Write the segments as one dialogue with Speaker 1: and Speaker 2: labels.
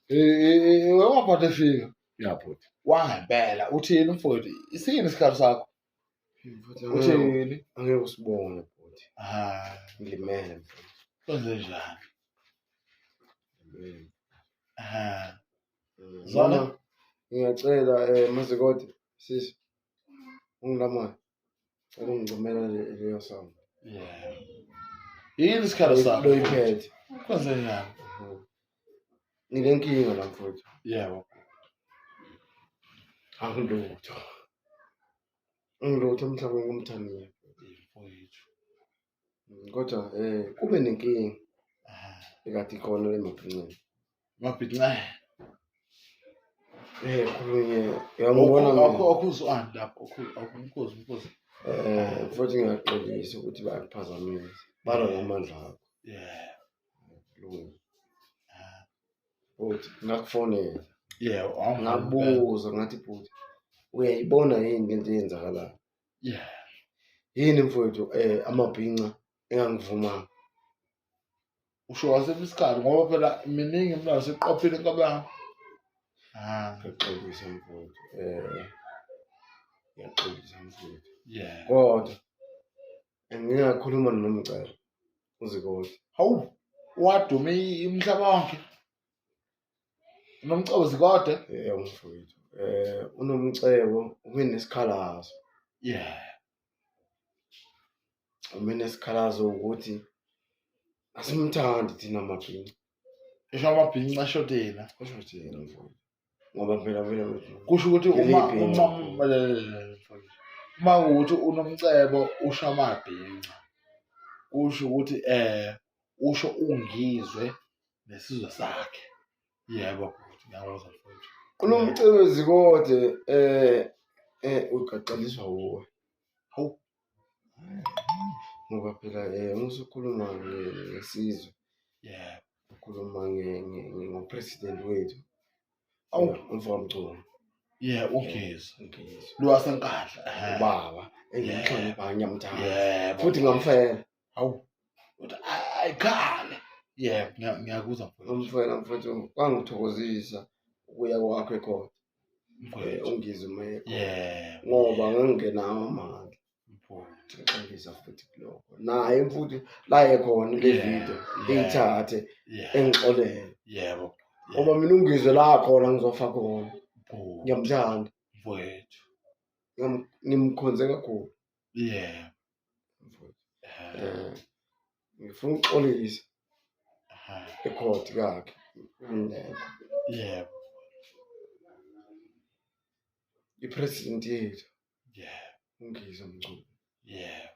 Speaker 1: Waphatha efika.
Speaker 2: Ya bhuti.
Speaker 1: Wangempela uthini mfowethu? Isini isikhathi sakho? Uthini?
Speaker 2: Angeke usibone bhuti.
Speaker 1: Ngilimele mfowethu. Kwenze njani?
Speaker 2: Zona ngiyacela Mazikode sisi. Ungilamali. Cela ungicimela leyo song.
Speaker 1: Yeah. Yini isikhathi sakho?
Speaker 2: Loyiphethe.
Speaker 1: Kwenze njani?
Speaker 2: Ngilenkinga la mfowethu.
Speaker 1: Yebo.
Speaker 2: Angilutho. Angilutho emhlabeni kumthanile.
Speaker 1: Mfowethu.
Speaker 2: Kodwa kube nenkinga. Ekade ikhona lemabhincane.
Speaker 1: Mabhinca.
Speaker 2: Khulunye uyambona
Speaker 1: Akuzwani lapho akumkhozi.
Speaker 2: Futhi ngiyaxolisa ukuthi bayakuphazamisa. Balwa ngamandla akho.
Speaker 1: Yeah.
Speaker 2: Kulungile. Futhi ngakufonela.
Speaker 1: Yeah,
Speaker 2: ngabuza ngathi bhuti uyayibona yini into eyenzakalayo?
Speaker 1: Yeah.
Speaker 2: Yini mfowethu amabhinca engangivuma.
Speaker 1: Usho wasefisikali ngoba phela miningi mina seqophile kabanga.
Speaker 2: Ngiyaxolisa mfowethu. Ngiyaxolisa mfowethu.
Speaker 1: Yeah.
Speaker 2: Kodwa ngingakhuluma noNomcebo uZikode.
Speaker 1: Hawu, wadume imhlaba wonke. uNomcebo Zikode?
Speaker 2: Mfowethu. uNomcebo ubenesikhalazo.
Speaker 1: Yeah.
Speaker 2: Ubenesikhalazo ukuthi asimthandi thina amabhinca.
Speaker 1: Esho amabhinca ashotela.
Speaker 2: Ashotela mfowethu. Ngoba phela
Speaker 1: kusho ukuthi uma ukuthi uNomcebo usho amabhinca. Kusho ukuthi usho ungizwe nesizwe sakhe. Yebo futhi ngiyakuzwa futhi.
Speaker 2: uNomcebo Zikode uqaqaliswa wuwe.
Speaker 1: Hawu.
Speaker 2: Ngoba phela musukhuluma ngesizwe.
Speaker 1: Yeah.
Speaker 2: Ukhuluma ngopresident wethu. Umfowamculo.
Speaker 1: Yeah, ungizwe.
Speaker 2: Ungizwe.
Speaker 1: Lo wasenkandla.
Speaker 2: Ubaba engimhlonipha ngiyamthanda.
Speaker 1: Yeah.
Speaker 2: Futhi ngamfela.
Speaker 1: Hawu. Uthi ayikhale. Yeah, ngiyakuzwa futhi.
Speaker 2: Umfela mfowethu kwangithokozisa ukuya kwakho ekhona. Ungizwe maye.
Speaker 1: Yeah.
Speaker 2: Ngoba ngangingenawo amandla.
Speaker 1: Mfowethu.
Speaker 2: Ngixolisa futhi lokho. Naye futhi la ekhona le video eyithathe engixolele.
Speaker 1: Yebo.
Speaker 2: Ngoba mina ungizwe la khona ngizofa khona. Ngiyamthanda.
Speaker 1: Mfowethu.
Speaker 2: Ngimkhonze kakhulu.
Speaker 1: Yeah.
Speaker 2: Mfowethu. Ngifuna ukuxolisa. Ekhodi kakhe.
Speaker 1: Yeah.
Speaker 2: ipresident yethu.
Speaker 1: Yeah.
Speaker 2: Ungizwe mculo.
Speaker 1: Yeah.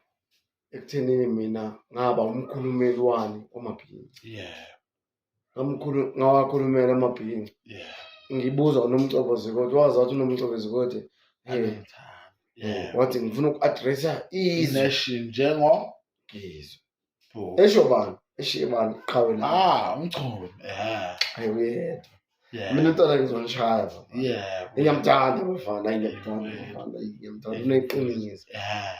Speaker 2: Ekuthenini mina ngaba umkhulumeli wani wamabhinca.
Speaker 1: Yeah.
Speaker 2: Ngawakhulumela amabhinca.
Speaker 1: Yeah.
Speaker 2: Ngibuza uNomcebo Zikode wazathi uNomcebo Zikode
Speaker 1: yeah.
Speaker 2: Wathi ngifuna uku-addressa
Speaker 1: nation njengo
Speaker 2: ngizwe. Eshobani? Eshebani qhawe la.
Speaker 1: Umchome. Yeah.
Speaker 2: Ayuyedwa.
Speaker 1: Yeah.
Speaker 2: Mina intwana ngizonishaya.
Speaker 1: Yeah.
Speaker 2: Ngiyamthanda bafana, ngiyamthanda uneqiniso.
Speaker 1: Yeah.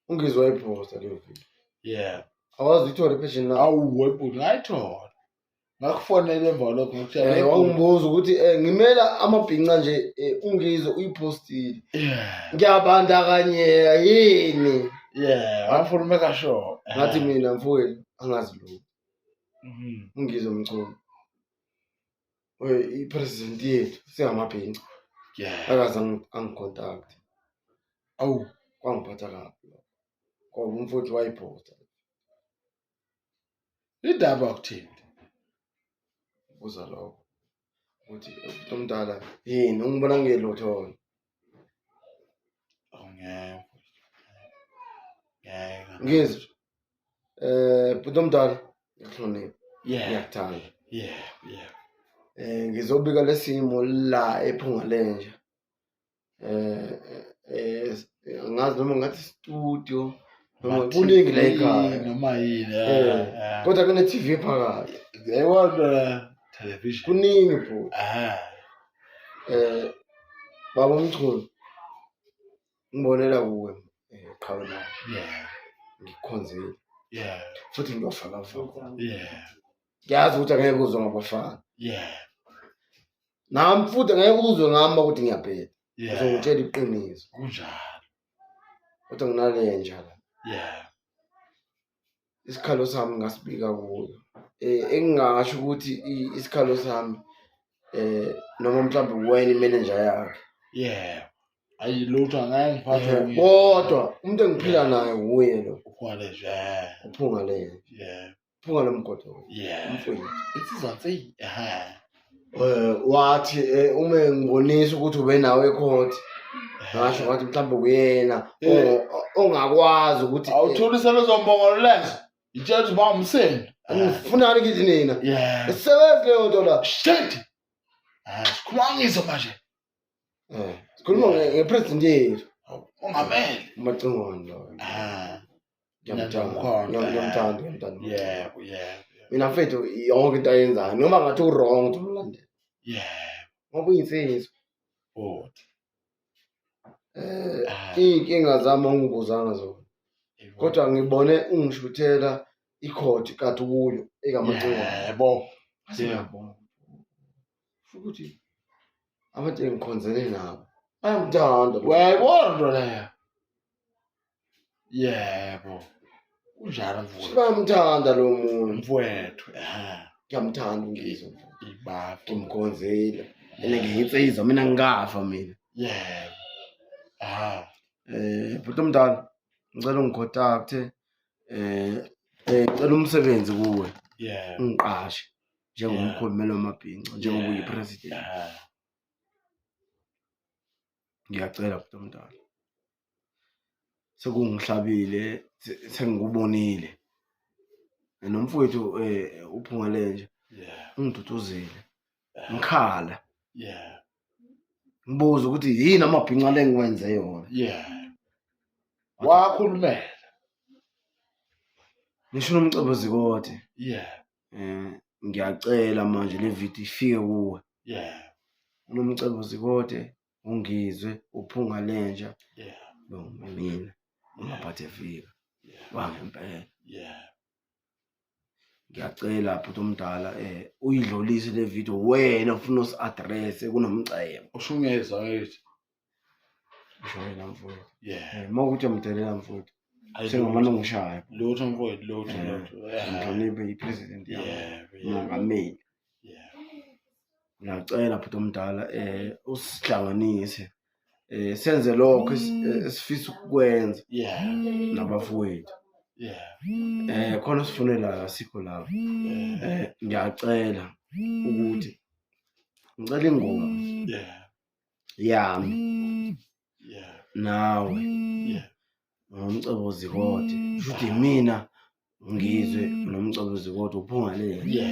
Speaker 2: Ungizwe iposta leyo video.
Speaker 1: Yeah.
Speaker 2: Awazi ithola ipage na.
Speaker 1: Awu webhuti ngayithola. Ngakufonela emva lokho ngokutshela.
Speaker 2: Wangibuza ukuthi ngimela amabhinca nje ungizwe uyipostile.
Speaker 1: Yeah.
Speaker 2: Ngiyabandakanyeka yini?
Speaker 1: Yeah, wafuna kasho.
Speaker 2: Ngathi mina mfowethu angazi lokho. Ungizwe umculo. ipresident yethu singamabhinca.
Speaker 1: Yeah.
Speaker 2: Akaze angicontact.
Speaker 1: Awu,
Speaker 2: kwangiphatha kabi lokho. Ngoba umfowethu wayiposta.
Speaker 1: Indaba ukuthini?
Speaker 2: Uza lokho. Uthi umntala yini ungibona ngelotho.
Speaker 1: Ngeke.
Speaker 2: Ngizwe. Buti omdala ngihlonipha.
Speaker 1: Yeah.
Speaker 2: Ngiyakuthanda.
Speaker 1: Yeah.
Speaker 2: Ngizobika lesimo la ePhungalenja. Ngazi noma ngathi studio noma kuningi la ekhaya
Speaker 1: noma yini.
Speaker 2: Kodwa kune TV phakathi.
Speaker 1: Yayona television.
Speaker 2: Kuningi bro. Baba umchulu. Ngibonela kuwe qhawe la.
Speaker 1: Yeah.
Speaker 2: Ngikhonzile.
Speaker 1: Yeah.
Speaker 2: Futhi ngiyofaka.
Speaker 1: Yeah.
Speaker 2: ngiyazi ukuthi angeke uzwe ngabafana
Speaker 1: Yeah.
Speaker 2: nami futhi angeke uzwe ngami ukuthi ngiyabheda
Speaker 1: Yeah.
Speaker 2: ngizongitshela iqiniso
Speaker 1: Kunjalo.
Speaker 2: kodwa nginalenja la
Speaker 1: Yeah.
Speaker 2: isikhalo sami ngasibika kuyo engingasho ukuthi isikhalo sami noma mhlawumbe wena imanager yakhe
Speaker 1: Yeah. Ayilutho angeke ngiphathe
Speaker 2: kodwa umuntu engiphila naye uye lo
Speaker 1: uphungaleje.
Speaker 2: uphunga le
Speaker 1: Yeah.
Speaker 2: uphunga lomgodo
Speaker 1: Yeah.
Speaker 2: mfowethu
Speaker 1: Insizwa nsi.
Speaker 2: wathi uma ngibonisa ukuthi ube nawe ecourt ngasho ngathi mhlawumbe kuyena ongakwazi ukuthi
Speaker 1: awuthulise lezombongolo lezo itshela ukuthi bangumseni
Speaker 2: ngifunani kithi nina
Speaker 1: yeah
Speaker 2: isebenze leyo nto la
Speaker 1: shit sikhuluma ngizo manje
Speaker 2: sikhuluma ngepresident yethu
Speaker 1: ungamele
Speaker 2: umacingwane lo ngiyamthanda
Speaker 1: yeah
Speaker 2: mina mfethu yonke into ayenzayo noma ngathi u-wrong ukuthi umlandela
Speaker 1: yeah
Speaker 2: ngoba uyinsizwa
Speaker 1: oh
Speaker 2: iy'nkinga zami ongibuzanga zona kodwa ngibone ungishuthela ikhodi kade kuyo ekamacingwane
Speaker 1: yebo
Speaker 2: siyabona ukuthi abantu engikhonzene nabo bayamthanda
Speaker 1: wayibona nto leyo yebo kunjalo mfowethu
Speaker 2: bayamthanda lo muntu
Speaker 1: mfowethu
Speaker 2: ngiyamthanda ungizwa
Speaker 1: ibafu
Speaker 2: ngimkhonzile ene ngiyinsizwa mina ngikafa mina
Speaker 1: yebo
Speaker 2: bhuti omdala ngicela ungikhontacte ngicela umsebenzi kuwe
Speaker 1: yeah
Speaker 2: ungiqashe njengomkhulumeli wamabhinca njengoba uyipresident ngiyacela bhuti omdala sekungihlabile sengikubonile nomfowethu uphungalenje ungiduduzile ngikhala ngibuza ukuthi yini amabhinca lengikwenze yona
Speaker 1: wakhulumela
Speaker 2: ngisho uNomcebo Zikode ngiyacela manje le video ifike kuwe uNomcebo Zikode ungizwe uphungalenja lo mina ungaphathe fika wangempela ngiyacela bhuti omdala uyidlulise le video wena ufuna usi-address kuNomcebo
Speaker 1: ushungeza ethi
Speaker 2: ngishayela mfowethu mawukuthi amdelela mfowethu sengamane ngishaya
Speaker 1: lutho mfowethu lutho
Speaker 2: ngihloniphe ipresident yami mongameli ngiyacela bhuti omdala usihlanganise senze lokho esifisa ukukwenza nabafowethu khona sifunela asikho lapho ngiyacela ukuthi ngicela ingoma yami nawe uNomcebo Zikode futhi mina ngizwe uNomcebo Zikode uphungalenje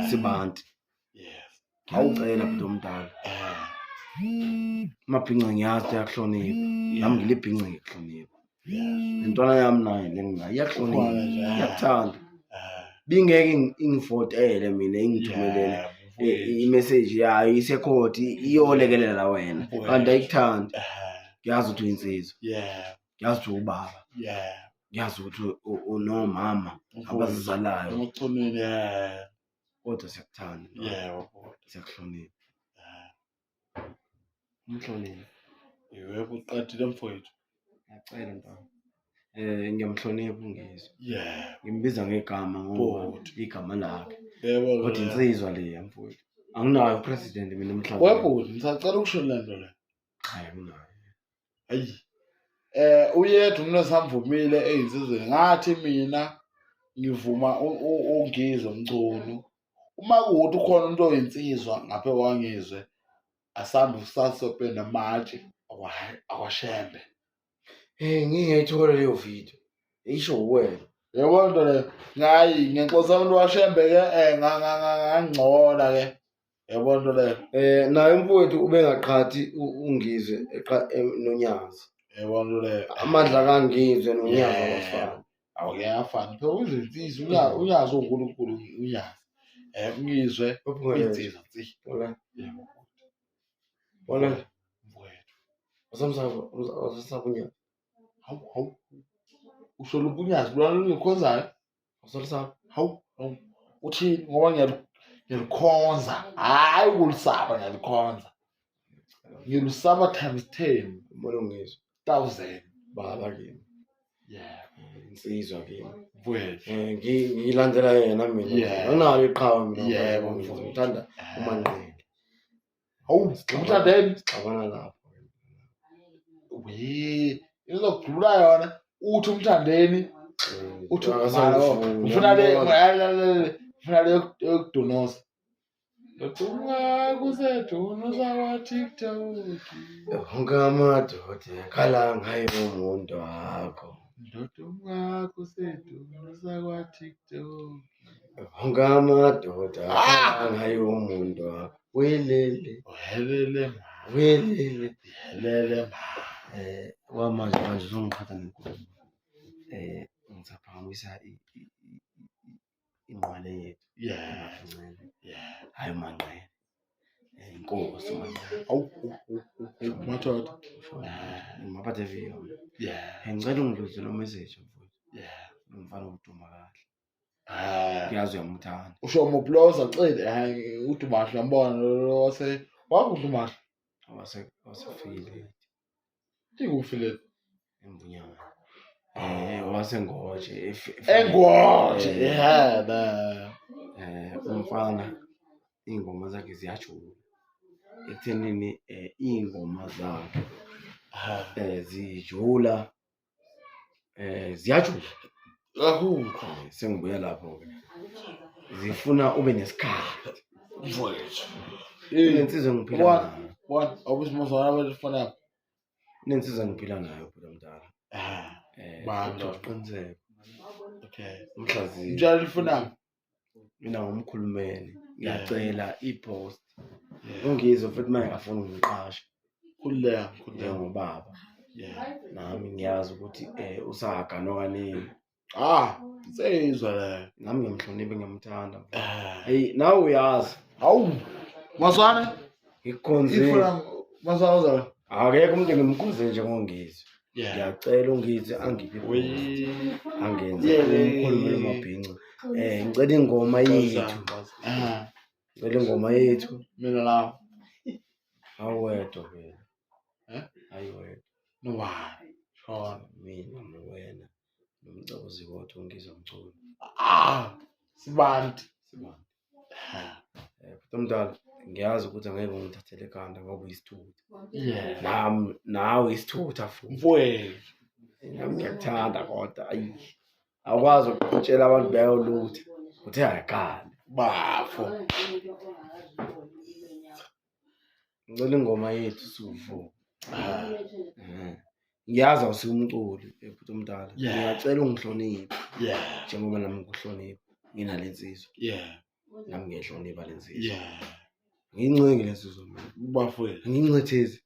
Speaker 2: sibanti ngiyacela bhuti omdala amabhinca ngiyazi uyakuhlonipha nami ngilibhinca ngikuhlonipha intwana yami nayo lenginayo iyakuhlonipha iyakuthanda bingeke ingifotele mina ingithumelele imessage yayo isekhodi iyolekelela wena kanti ayikuthandi ngiyazi ukuthi uyinsizwa ngiyazi ukuthi ubaba ngiyazi ukuthi unomama abazizalayo kodwa siyakuthanda siyakuhlonipha umhlonipha
Speaker 1: yebo uqedile mfowethu
Speaker 2: ngiyacela mfana ngiyamhlonipha ungizwe ngimbiza ngegama ngoba igama lakhe kodwa insizwa leya mfowethu anginayo president mina emhlabeni
Speaker 1: webhuti ngisacela ukusho lento le
Speaker 2: hayi anginayo
Speaker 1: hayi uyedwa umuntu esamvumile eyinsizweni ngathi mina ngivuma ungizwe mncunu uma kuwuthi ukhona umuntu oyinsizwa ngaphe kwangizwe asambe usasopenda matshe akwashembe
Speaker 2: ngingayithola leyo video isho wena
Speaker 1: yebo nto le ngayi ngenkosi umuntu washembe ke ngangcola ke yebo nto le
Speaker 2: naye mfowethu ubengaqhathi ungizwe nonyazi
Speaker 1: yebo nto le
Speaker 2: amandla kangizwe nonyazi abafana
Speaker 1: awuyafana phela uzinsizwa unyazi uNkulunkulu unyazi ungizwe insizwa nsi yebo
Speaker 2: bona
Speaker 1: mfowethu
Speaker 2: usamsabunya
Speaker 1: hawu usho lobunyazi lwalo lukhonzayo
Speaker 2: Usolisaba?
Speaker 1: Hawu, uthini? Ngoba ngiyalikhonza. Hayi ukulisaba ngiyalikhonza. Ngilusaba times 10.
Speaker 2: Umbona ungizwa.
Speaker 1: 1,000.
Speaker 2: Baba kimi.
Speaker 1: Yeah.
Speaker 2: Insizwa kimi.
Speaker 1: Mfowethu.
Speaker 2: Ngilandela yena mina.
Speaker 1: Yeah.
Speaker 2: Anginalo iqhawe mina.
Speaker 1: Yebo,
Speaker 2: mfowethu. Ngithanda uManqele.
Speaker 1: Hawu, umthandeni?
Speaker 2: Xabana lapho.
Speaker 1: Izokujula yona. Uthi umthandeni. Uthi ufuna le yokudunosa. Kusedunosa kwa-TikTok.
Speaker 2: Wonke amadoda ekhala ngaye umuntu wakho.
Speaker 1: Kusedunosa kwa-TikTok.
Speaker 2: Wonke amadoda ekhala ngaye umuntu wakho. Welele. Kwamanje uzongiqhatha nenkulumo. Ngizaphakamisa inqwale yethu.
Speaker 1: Yeah.
Speaker 2: Hayi Manqele. Inkosi Manqele.
Speaker 1: Madoda.
Speaker 2: Ngaphathe video.
Speaker 1: Yeah.
Speaker 2: Ngicela ungidlulise lo message mfowethu.
Speaker 1: Yeah.
Speaker 2: Umfana uduma kahle. Ngiyazi uyamthanda.
Speaker 1: Usho umuploza cile uDumahle uyambona lo wase wakuDumahle.
Speaker 2: Wasefikile.
Speaker 1: Ikufile
Speaker 2: Embunyana. Wasengoje.
Speaker 1: Engoje. Yeah.
Speaker 2: Umfana ingoma zakhe ziyajula. Ekuthenini ingoma zakhe zijula. Ziyajula.
Speaker 1: Kakhulu.
Speaker 2: Sengibuya lapho ke. Zifuna ube nesikhathi.
Speaker 1: Mfowethu.
Speaker 2: Insizwa ngiphila nayo.
Speaker 1: One awusimozwana abafana.
Speaker 2: Insizwa ngiphila nayo phela mdala.
Speaker 1: Bandla
Speaker 2: uqiniseke.
Speaker 1: Okay.
Speaker 2: Umhlaziyi.
Speaker 1: Njalo lifuna
Speaker 2: mina ngumkhulumeli. Ngiyacela ipost. Ungizwe futhi manje afuna ungiqasha.
Speaker 1: Kuleya
Speaker 2: ngobaba. Nami ngiyazi ukuthi usagana kaningi.
Speaker 1: Seyizwa la.
Speaker 2: Nami ngiyamhlonipha ngiyamthanda. Hey nawe uyazi.
Speaker 1: Hawu. Mazwana?
Speaker 2: Ngikukhonzile.
Speaker 1: Ifuna mazwana.
Speaker 2: Akekho umuntu ngimkhonze nje ngongizwe. Ngiyacela ungizwe angiphe. Angenze umkhulumeli ngamabhinca. Ngicela ingoma yethu. Ngicela ingoma yethu.
Speaker 1: Mina la.
Speaker 2: Awedwa phela. Ayiwedwa.
Speaker 1: Nobani. Shona.
Speaker 2: Mina wena. Nomcebo Zikode ungizwe umculo.
Speaker 1: Sibantu.
Speaker 2: Mdala ngiyazi ukuthi angeke ungithathele ekhanda ngoba uyisithutha.
Speaker 1: Nawe
Speaker 2: isithutha futhi.
Speaker 1: Mfowethu.
Speaker 2: Nami ngiyakuthanda kodwa awukwazi ukutshela abantu bayolutha. Uthe ayakhala.
Speaker 1: Bafo.
Speaker 2: Ngicela ingoma yethu suvu. Ngiyazi awusumculi futhi umdala. Ngiyacela ungihloniphe. Njengoba nami ngikuhlonipha. Nginalensizwa. Nami ngiyahlonipha lensizwa. Ngincinge lensizwa mina.
Speaker 1: Bafowethu.
Speaker 2: Ngincethezi.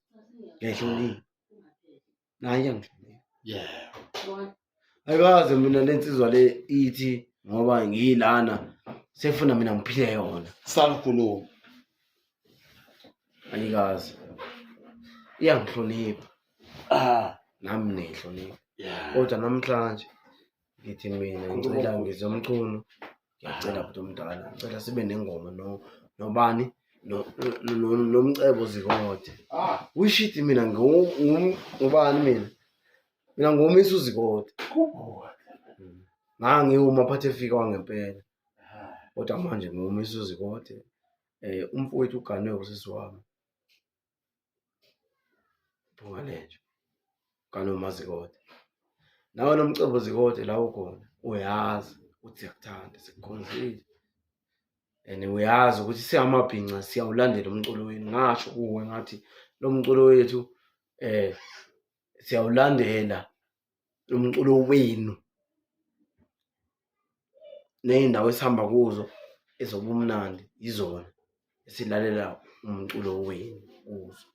Speaker 2: Ngiyahlonipha. Naye ngihlonipha. Ayikaze mina lensizwa le ithi ngoba ngiyilana sefuna mina ngiphile yona.
Speaker 1: Salikhuluma.
Speaker 2: Ayikaze. Iyangihlonipha. Nami nehlonipha. Kodwa namhlanje ngithi mina ngicela ngizwe umculo. Ngiyacela futhi umdala. Ngicela sibe nengoma nobani noNomcebo Zikode. Uyishithi mina ngubani mina? Mina ngumisa uZikode. Ngangiwuma phathe efika wangempela. Kodwa manje ngumisa uZikode. Umfowethu uganwe usisi wami. Phungalejo. Kanoma Zikode. Nawe noMcebo Zikode la ukhona. Uyazi ukuthi siyakuthanda sikukhonzile. Uyazi ukuthi singamabhinca siyawulandela umculo wenu. Ngasho kuwe ngathi lo mculo wethu siyawulandela umculo wenu. Neyindawo esihamba kuzo ezobumnandi izona esilalela umculo wenu kuzo.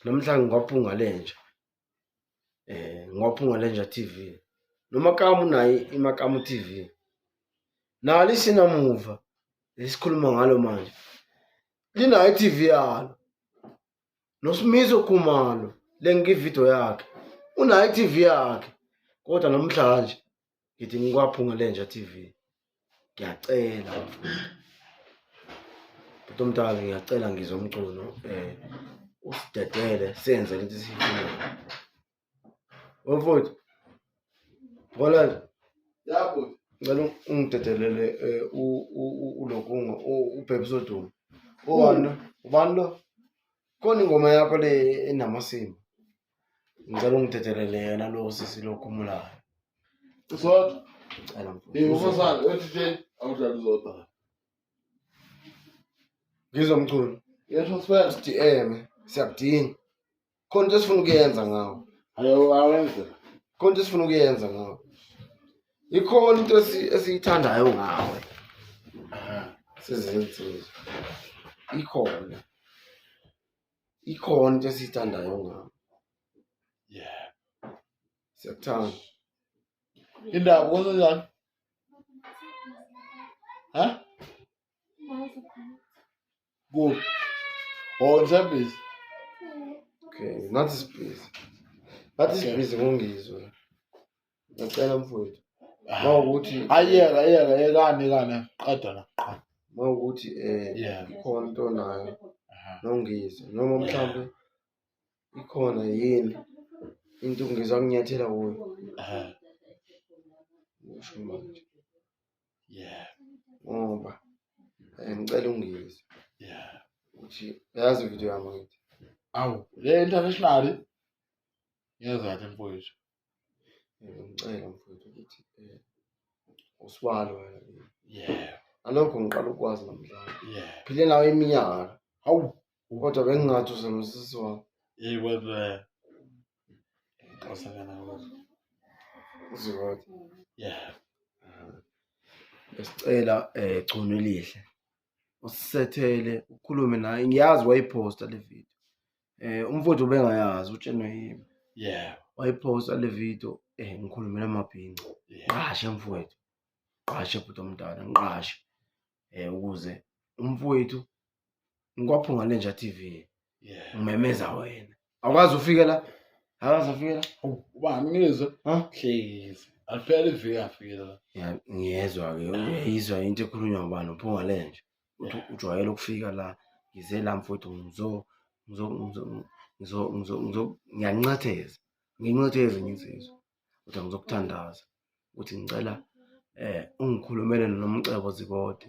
Speaker 2: Namhlanje ngwaphunga lenja. Ngwaphunga lenja TV. Nomakamu naye iMakamu TV. Nalo sinamuva lesikhuluma ngalo manje. Linayo TV yalo. Nosimiso Khumalo lengivideo yakhe. Unayo TV yakhe. Kodwa namhlanje ngithi ngikwaphunga lenja TV. Ngiyacela mfowethu. Bhuti omdala ngiyacela ngizwe umculo usidedele senze lento esiyifunayo. Mfowethu. Ngola
Speaker 1: yabo
Speaker 2: ngicela ungidedelele ulokunga ubhebisoduma. Ubani lo? Khona ingoma yakho le enamasimba. Ngicela ungidedelele yena lo sisi lokhumulayo.
Speaker 1: Zikode
Speaker 2: Ngicela mfowethu.
Speaker 1: ufasana wethi awudlala uzodwa
Speaker 2: Ngizwa umculo.
Speaker 1: yesho sifana
Speaker 2: DM siyakudinga. Khona into esifuna ukuyenza ngawo.
Speaker 1: ayo awenze
Speaker 2: Khona into esifuna ukuyenza ngawo. Ikhona into esiyithandayo ngawe. Sizinsizwa. Ikhona into esiyithandayo ngawe.
Speaker 1: yeah
Speaker 2: Siyakuthanda.
Speaker 1: indaba kwenzenjani ha go on service
Speaker 2: Okay, nathi sibhizi. Nathi sibhizi ngongizwe. Ngicela mfowethu. Mawukuthi
Speaker 1: ayeka qeda la
Speaker 2: mawukuthi
Speaker 1: yeah
Speaker 2: ikhona into nayo nongizwe noma mhlambe ikhona yini into ngizwa nginyathela kuyo. Usho manje.
Speaker 1: yeah
Speaker 2: Ngoba ngicela ungizwe.
Speaker 1: yeah
Speaker 2: Uthi yazi video yami ngithi.
Speaker 1: awu le international yezathi mfowethu
Speaker 2: Ngicela mfowethu ukuthi usibalo wena.
Speaker 1: yeah
Speaker 2: Alokho ngiqala ukwazi namhlanje.
Speaker 1: yeah
Speaker 2: Phile nawe iminyaka.
Speaker 1: awu
Speaker 2: Kodwa bengingathi usemsisi wami.
Speaker 1: yeyibona xasana ngazo
Speaker 2: Zikode.
Speaker 1: yeah
Speaker 2: Besicela gcono elihle. Usithethele ukhulume naye. Ngiyazi wayiposta le video. Umfowethu bengayazi utshenwe yimi.
Speaker 1: yeah
Speaker 2: Wayiposta le video ngikhulumela amabhinca.
Speaker 1: yeah
Speaker 2: Qashe mfowethu. Qashe bhuti omdala ngiqashe. Ukuze umfowethu ngikwaphunga lenja TV.
Speaker 1: yeah
Speaker 2: Ngimemeza wena. Awukazi ufike la? Awukazi ufike la?
Speaker 1: ubani ngizwe
Speaker 2: Ha?
Speaker 1: please aliphela iviki afike la
Speaker 2: Ya ngiyezwa ke uyizwa into ekhulunywa ngubani uphunga lenja. Uthi ujwayele ukufika la ngize la mfowethu ngiyanqatheza. Nginqatheze nginsizwa. Uthi ngizokuthandaza. Uthi ngicela ungikhulumele noNomcebo Zikode.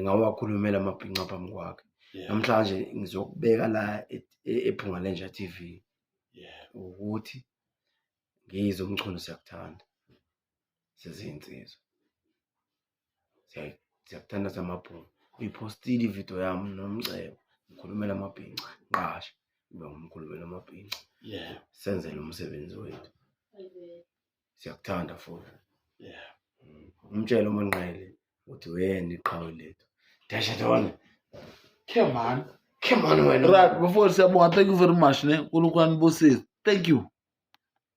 Speaker 2: Ngawakhulumela amabhinqa phambi kwakhe.
Speaker 1: yeah
Speaker 2: Namhlanje ngizokubeka la ephunga lenja TV.
Speaker 1: yeah
Speaker 2: Ukuthi ngizwe umculo siyakuthanda. Sezinsizwa. Siyakuthanda samabhunga. Uyipostile ivideo yami noNomcebo. Ngikhulumela amabhinqa. Ngiqashe. Ngibe ngumkhulumela amabhinqa.
Speaker 1: yeah
Speaker 2: Senzele umsebenzi wethu. Siyakuthanda futhi.
Speaker 1: yeah
Speaker 2: Umtshela uManqele uthi wena iqhawe lethu. Dasha dona.
Speaker 1: come on
Speaker 2: Come on wena.
Speaker 1: right before siyabonga thank you very much ne uNkulunkulu anibusise thank you